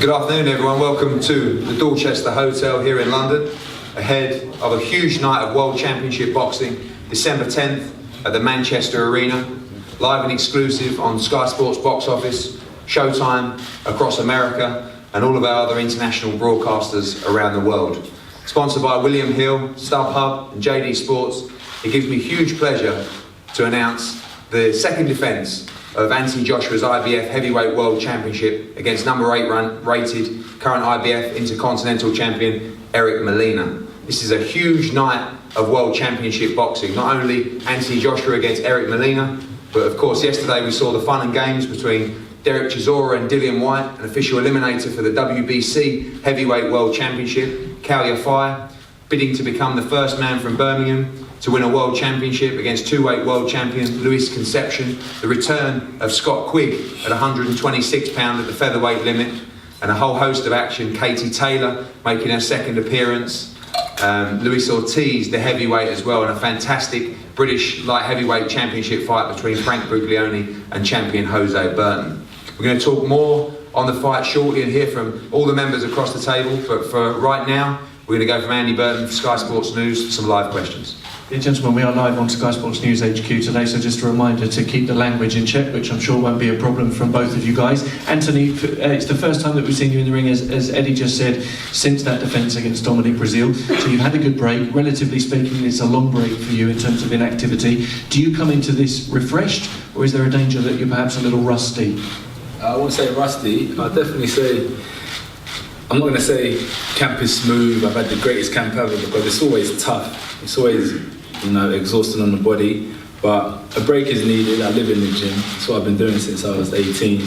Good afternoon everyone, welcome to the Dorchester Hotel here in London, ahead of a huge night of World Championship Boxing, December 10th at the Manchester Arena, live and exclusive on Sky Sports Box Office, Showtime across America and all of our other international broadcasters around the world. Sponsored by William Hill, StubHub and JD Sports, it gives me huge pleasure to announce the second defence of Anthony Joshua's IBF Heavyweight World Championship against number 8 rated current IBF Intercontinental Champion Eric Molina. This is a huge night of World Championship boxing. Not only Anthony Joshua against Eric Molina, but of course yesterday we saw the fun and games between Derek Chisora and Dillian White, an official eliminator for the WBC Heavyweight World Championship. Cal Yafai bidding to become the first man from Birmingham to win a world championship against two-weight world champion Luis Concepcion, the return of Scott Quigg at 126 pound at the featherweight limit, and a whole host of action. Katie Taylor making her second appearance, Luis Ortiz, the heavyweight as well, and a fantastic British light heavyweight championship fight between Frank Buglioni and champion Jose Burton. We're going to talk more on the fight shortly and hear from all the members across the table, but for right now, we're going to go from Andy Burton for Sky Sports News for some live questions. Yeah, gentlemen, we are live on Sky Sports News HQ today, so just a reminder to keep the language in check, which I'm sure won't be a problem from both of you guys. Anthony, it's the first time that we've seen you in the ring, as Eddie just said, since that defence against Dominic Breazeale. So you've had a good break. Relatively speaking, it's a long break for you in terms of inactivity. Do you come into this refreshed, or is there a danger that you're perhaps a little rusty? I wouldn't say rusty. I'd definitely say, I'm not going to say camp is smooth, I've had the greatest camp ever, because it's always tough. It's always, exhausting on the body, but a break is needed. I live in the gym. That's what I've been doing since I was 18,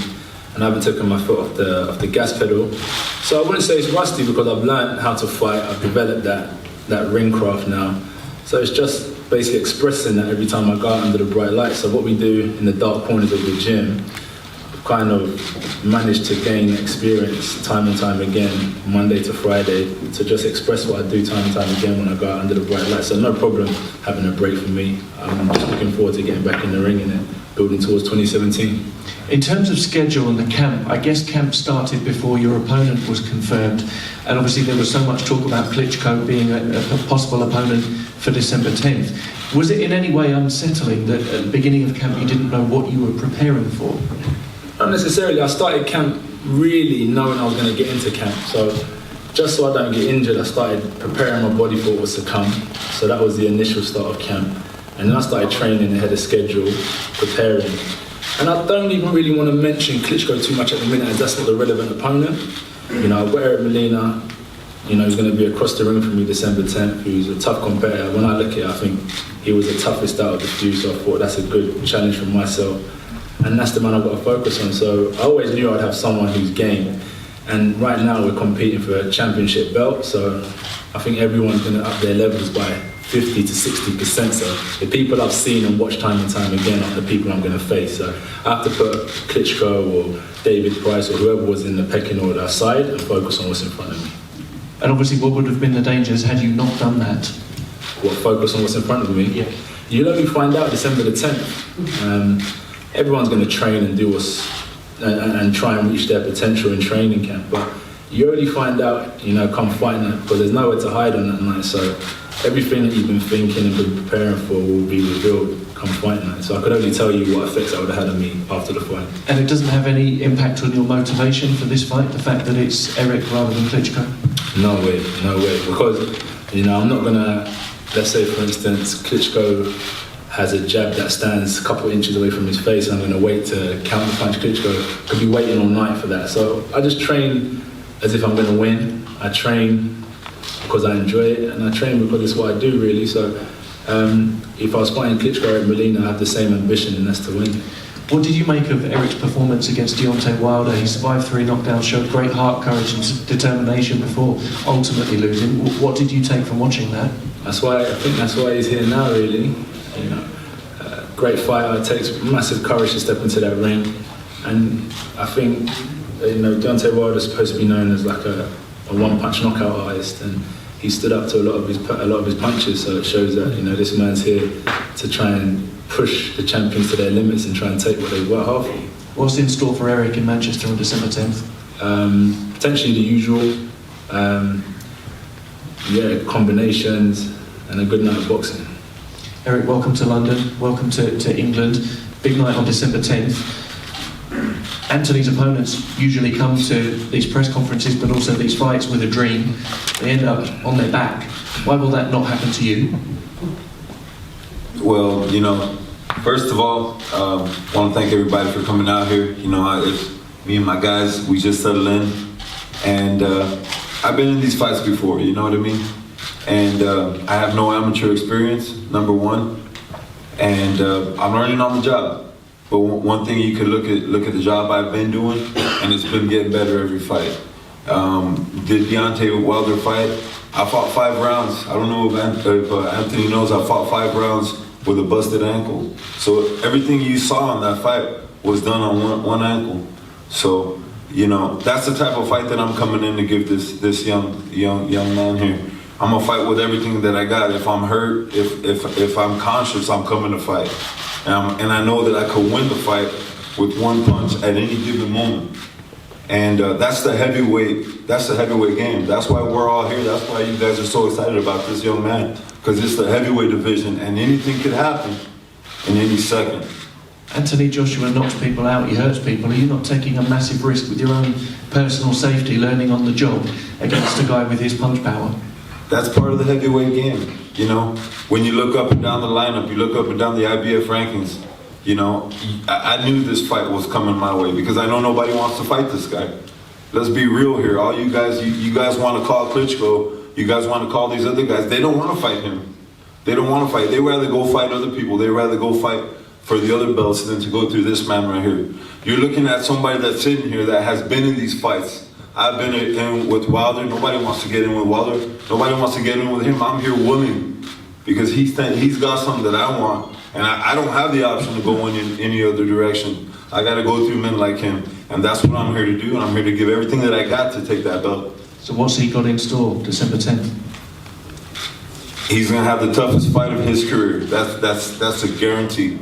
and I haven't taken my foot off the gas pedal. So I wouldn't say it's rusty, because I've learned how to fight. I've developed that ring craft now. So it's just basically expressing that every time I go out under the bright lights. So what we do in the dark corners of the gym, kind of managed to gain experience time and time again, Monday to Friday, to just express what I do time and time again when I go out under the bright light. So no problem having a break for me. I'm just looking forward to getting back in the ring and then building towards 2017. In terms of schedule and the camp, I guess camp started before your opponent was confirmed, and obviously there was so much talk about Klitschko being a possible opponent for December 10th. Was it in any way unsettling that at the beginning of camp you didn't know what you were preparing for? Not necessarily. I started camp really knowing I was going to get into camp. So just so I don't get injured, I started preparing my body for what was to come. So that was the initial start of camp. And then I started training ahead of schedule, preparing. And I don't even really want to mention Klitschko too much at the minute, as that's not the relevant opponent. I've got Eric Molina, he's going to be across the ring from me December 10th, who's a tough competitor. When I look at it, I think he was the toughest out of the few, so I thought that's a good challenge for myself. And that's the man I've got to focus on. So I always knew I'd have someone who's game. And right now we're competing for a championship belt, so I think everyone's going to up their levels by 50 to 60%. So the people I've seen and watched time and time again are the people I'm going to face. So I have to put Klitschko or David Price or whoever was in the pecking order aside and focus on what's in front of me. And obviously what would have been the dangers had you not done that? What, focus on what's in front of me? Yeah. You'll only find out December the 10th. Everyone's going to train and do and try and reach their potential in training camp, but you only find out, come fight night, because there's nowhere to hide on that night. So everything that you've been thinking and been preparing for will be revealed come fight night. So I could only tell you what effects that would have had on me after the fight. And it doesn't have any impact on your motivation for this fight, the fact that it's Eric rather than Klitschko? No way, because I'm not gonna, let's say for instance, Klitschko has a jab that stands a couple of inches away from his face, and I'm going to wait to counter-punch Klitschko. Could be waiting all night for that. So I just train as if I'm going to win. I train because I enjoy it, and I train because it's what I do, really. So if I was fighting Klitschko or Molina, I have the same ambition, and that's to win. What did you make of Eric's performance against Deontay Wilder? He survived 3 knockdowns, showed great heart, courage and determination before ultimately losing. What did you take from watching that? I think that's why he's here now, really. Great fighter, it takes massive courage to step into that ring, and I think Deontay Wilder is supposed to be known as like a one-punch knockout artist, and he stood up to a lot of his punches. So it shows that this man's here to try and push the champions to their limits and try and take what they've worked hard for. What's in store for Eric in Manchester on December 10th? Potentially the usual, combinations and a good night of boxing. Eric, welcome to London, welcome to England. Big night on December 10th. Anthony's opponents usually come to these press conferences but also these fights with a dream. They end up on their back. Why will that not happen to you? Well, first of all, I want to thank everybody for coming out here. It's me and my guys, we just settled in. And I've been in these fights before, you know what I mean? And I have no amateur experience, number one. And I'm learning on the job. But one thing you could look at the job I've been doing, and it's been getting better every fight. The Deontay Wilder fight, I fought 5 rounds. I don't know if Anthony knows, I fought 5 rounds with a busted ankle. So everything you saw in that fight was done on one ankle. So, that's the type of fight that I'm coming in to give this young man here. I'm gonna fight with everything that I got. If I'm hurt, if I'm conscious, I'm coming to fight. And I know that I could win the fight with one punch at any given moment. And that's the heavyweight game. That's why we're all here. That's why you guys are so excited about this young man, because it's the heavyweight division, and anything could happen in any second. Anthony Joshua knocks people out, he hurts people. Are you not taking a massive risk with your own personal safety, learning on the job against a guy with his punch power? That's part of the heavyweight game. When you look up and down the lineup, you look up and down the IBF rankings, I knew this fight was coming my way because I know nobody wants to fight this guy. Let's be real here. All you guys, you guys want to call Klitschko, you guys want to call these other guys. They don't want to fight him. They don't want to fight. They'd rather go fight other people. They'd rather go fight for the other belts than to go through this man right here. You're looking at somebody that's sitting here that has been in these fights. I've been in with Wilder. Nobody wants to get in with Wilder. Nobody wants to get in with him. I'm here willing because he's got something that I want. And I don't have the option to go in any other direction. I got to go through men like him. And that's what I'm here to do. And I'm here to give everything that I got to take that belt. So what's he got in store, December 10th? He's going to have the toughest fight of his career. That's a guarantee.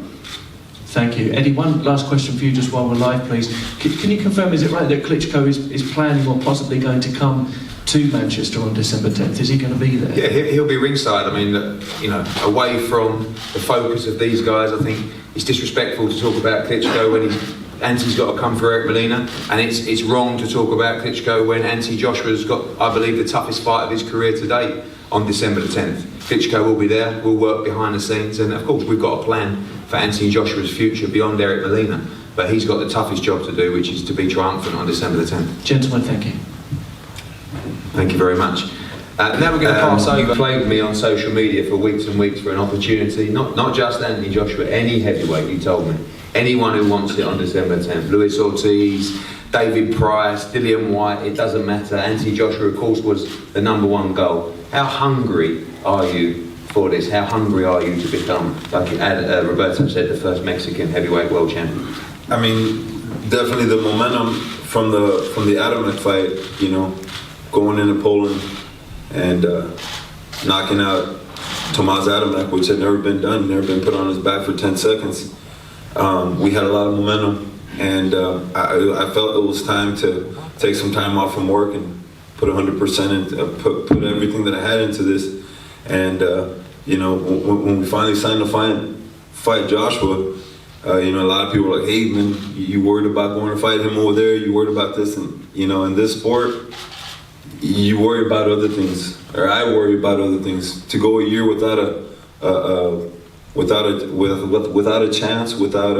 Thank you. Eddie, one last question for you just while we're live, please. Can you confirm, is it right that Klitschko is planning or possibly going to come to Manchester on December 10th? Is he going to be there? Yeah, he'll be ringside. I mean, away from the focus of these guys, I think it's disrespectful to talk about Klitschko when Anti's got to come for Eric Molina, and it's wrong to talk about Klitschko when Anthony Joshua's got, I believe, the toughest fight of his career to date on December the 10th. Klitschko will be there, we'll work behind the scenes, and of course we've got a plan for Anthony Joshua's future beyond Eric Molina, but he's got the toughest job to do, which is to be triumphant on December the 10th. Gentlemen, thank you. Thank you very much. Now we're going to pass over. You've played with me on social media for weeks and weeks for an opportunity, not just Anthony Joshua, any heavyweight, you told me. Anyone who wants it on December 10th. Luis Ortiz, David Price, Dillian White, it doesn't matter. Anthony Joshua, of course, was the #1 goal. How hungry are you for this? How hungry are you to become, like Roberto said, the first Mexican heavyweight world champion? I mean, definitely the momentum from the Adamek fight, going into Poland and knocking out Tomasz Adamek, which had never been done, never been put on his back for 10 seconds. We had a lot of momentum, and I felt it was time to take some time off from work and put 100% into put everything that I had into this. And when we finally signed to fight Joshua, a lot of people were like, "Hey, man, you worried about going to fight him over there? You worried about this?" And in this sport, you worry about other things, or I worry about other things. To go a year without a chance, without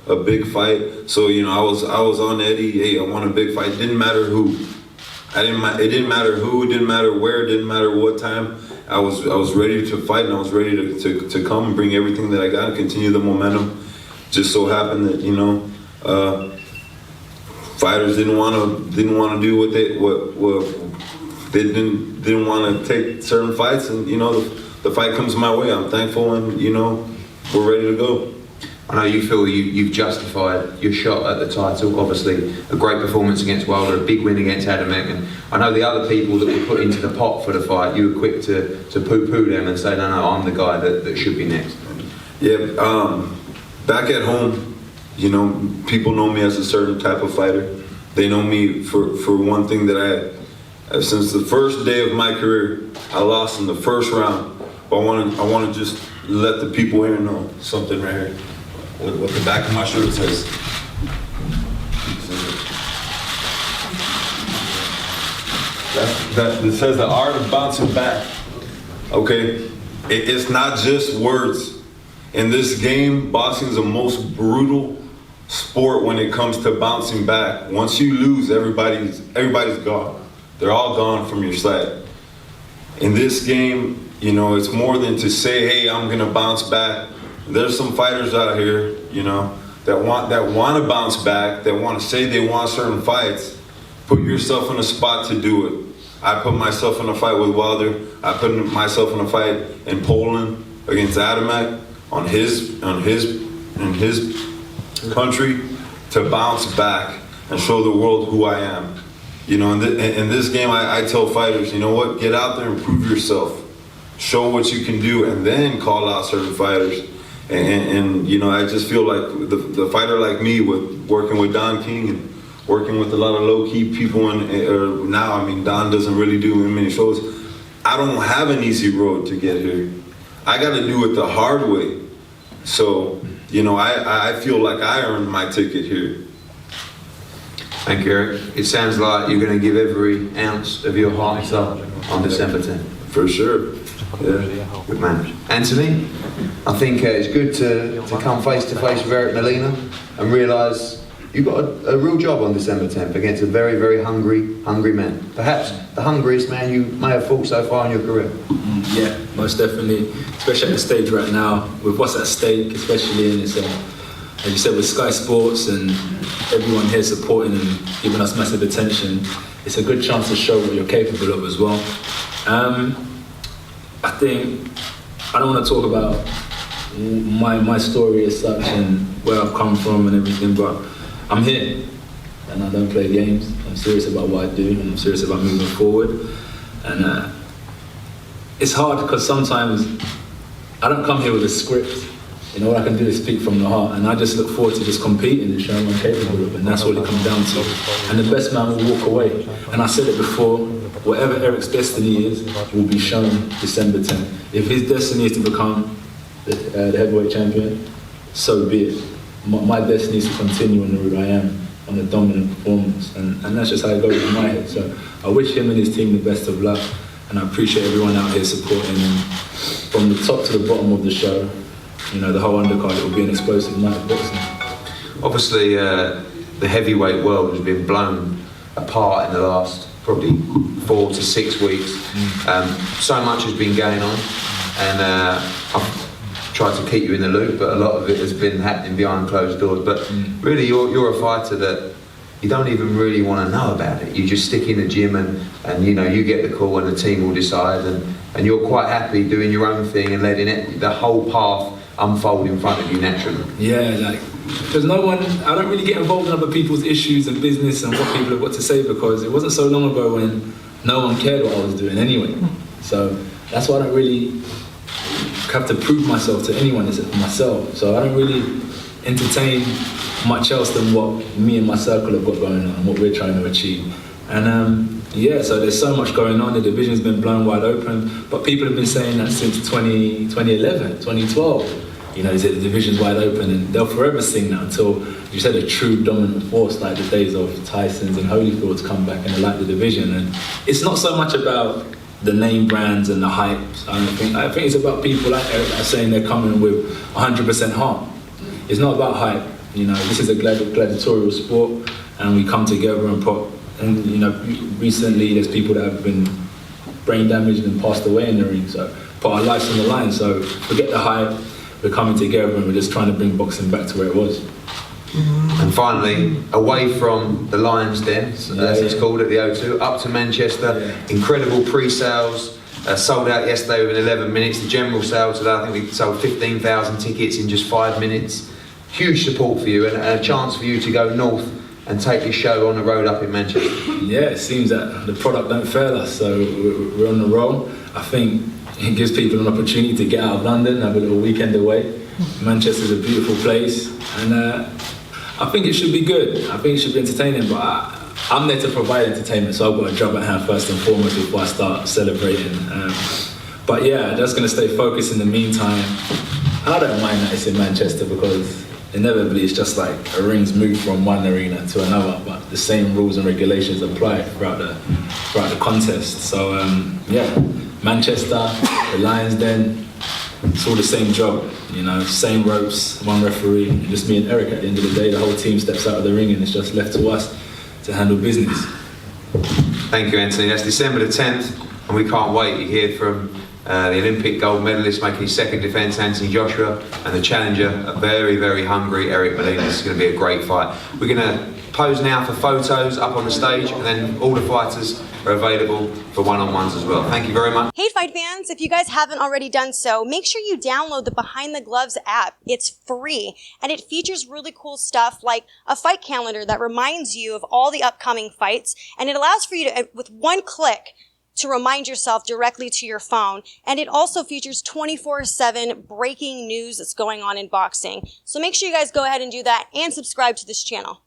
a big fight. So I was on Eddie. Hey, I want a big fight. It didn't matter who. It didn't matter who. It didn't matter where. It didn't matter what time. I was ready to fight, and I was ready to come and bring everything that I got and continue the momentum. Just so happened that fighters didn't want to do what they didn't want to take certain fights, and the fight comes my way. I'm thankful, and we're ready to go. I know you feel you've justified your shot at the title. Obviously, a great performance against Wilder, a big win against Adamek, and I know the other people that were put into the pot for the fight, you were quick to poo-poo them and say, no, I'm the guy that should be next. Yeah, back at home, people know me as a certain type of fighter. They know me for one thing that since the first day of my career, I lost in the first round. But I want to just let the people here know something right here. What the back of my shirt says. It says the art of bouncing back. Okay, it's not just words. In this game, boxing is the most brutal sport when it comes to bouncing back. Once you lose, everybody's gone. They're all gone from your side. In this game, you know, it's more than to say, hey, I'm gonna bounce back. There's some fighters out here, you know, that want to bounce back, that want to say they want certain fights. Put yourself in a spot to do it. I put myself in a fight with Wilder. I put myself in a fight in Poland against Adamek in his country to bounce back and show the world who I am. You know, in this game, I tell fighters, you know what, get out there and prove yourself. Show what you can do, and then call out certain fighters. And you know, I just feel like the fighter like me, with working with Don King and working with a lot of low-key people, now, I mean, Don doesn't really do many shows. I don't have an easy road to get here. I got to do it the hard way. So, you know, I feel like I earned my ticket here. Thank you, Eric. It sounds like you're going to give every ounce of your heart up on December 10th. For sure. Yeah. Good man. Anthony, I think it's good to come face to face with Eric Molina and realise you've got a real job on December 10th against a very, very hungry man. Perhaps the hungriest man you may have fought so far in your career. Yeah, most definitely. Especially at the stage right now, with what's at stake, especially in this, as you said, with Sky Sports and everyone here supporting and giving us massive attention, it's a good chance to show what you're capable of as well. I think, I don't want to talk about my story as such and where I've come from and everything, but I'm here and I don't play games. I'm serious about what I do and I'm serious about moving forward. And it's hard because sometimes I don't come here with a script. You know, what I can do is speak from the heart, and I just look forward to just competing and showing what I'm capable of, and that's all it comes down to. And the best man will walk away. And I said it before, whatever Eric's destiny is, will be shown December 10th. If his destiny is to become the heavyweight champion, so be it. My destiny is to continue on the route I am, on a dominant performance, and that's just how it goes in my head. So I wish him and his team the best of luck, and I appreciate everyone out here supporting him from the top to the bottom of the show. You know, the whole undercard, it will be an explosive night of boxing. Obviously, the heavyweight world has been blown apart in the last probably 4 to 6 weeks. So much has been going on, and I've tried to keep you in the loop, but a lot of it has been happening behind closed doors. But really, you're a fighter that you don't even really want to know about it. You just stick in the gym and you know, you get the call and the team will decide, and you're quite happy doing your own thing and letting the whole path unfold in front of you naturally. Yeah, like, because I don't really get involved in other people's issues and business and what people have got to say, because it wasn't so long ago when no one cared what I was doing anyway. So that's why I don't really have to prove myself to anyone except for myself. So I don't really entertain much else than what me and my circle have got going on and what we're trying to achieve. And yeah, so there's so much going on. The division's been blown wide open, but people have been saying that since 2011, 2012. You know, the division's wide open, and they'll forever sing that until you said a true dominant force, like the days of Tyson's and Holyfield's come back and they like the division. And it's not so much about the name brands and the hype. I think it's about people like Eric that are saying they're coming with 100% heart. It's not about hype. You know, this is a gladiatorial sport, and we come together and and you know, recently there's people that have been brain damaged and passed away in the ring, so put our lives on the line. So forget the hype, we're coming together and we're just trying to bring boxing back to where it was. And finally, away from the Lions Den, as it's called at the O2, up to Manchester. Incredible pre-sales, sold out yesterday within 11 minutes. The general sale today, I think we sold 15,000 tickets in just 5 minutes. Huge support for you, and a chance for you to go north and take your show on the road up in Manchester. Yeah, it seems that the product don't fail us, so we're on the roll. I think it gives people an opportunity to get out of London, have a little weekend away. Manchester's a beautiful place, and I think it should be good. I think it should be entertaining, but I'm there to provide entertainment, so I've got a job at hand first and foremost before I start celebrating. But yeah, just going to stay focused in the meantime. I don't mind that it's in Manchester because inevitably it's just like a ring's moved from one arena to another, but the same rules and regulations apply throughout the contest. So yeah, Manchester, the Lions Den, it's all the same job, you know, same ropes, one referee, and just me and Eric. At the end of the day, the whole team steps out of the ring and it's just left to us to handle business. Thank you, Anthony. That's December the 10th, and we can't wait to hear from the Olympic gold medalist making his second defence, Anthony Joshua, and the challenger, a very, very hungry Eric Molina. It's going to be a great fight. We're going to pose now for photos up on the stage, and then all the fighters are available for one-on-ones as well. Thank you very much. Hey fight fans, if you guys haven't already done so, make sure you download the Behind the Gloves app. It's free, and it features really cool stuff like a fight calendar that reminds you of all the upcoming fights, and it allows for you to, with one click, to remind yourself directly to your phone. And it also features 24/7 breaking news that's going on in boxing. So make sure you guys go ahead and do that and subscribe to this channel.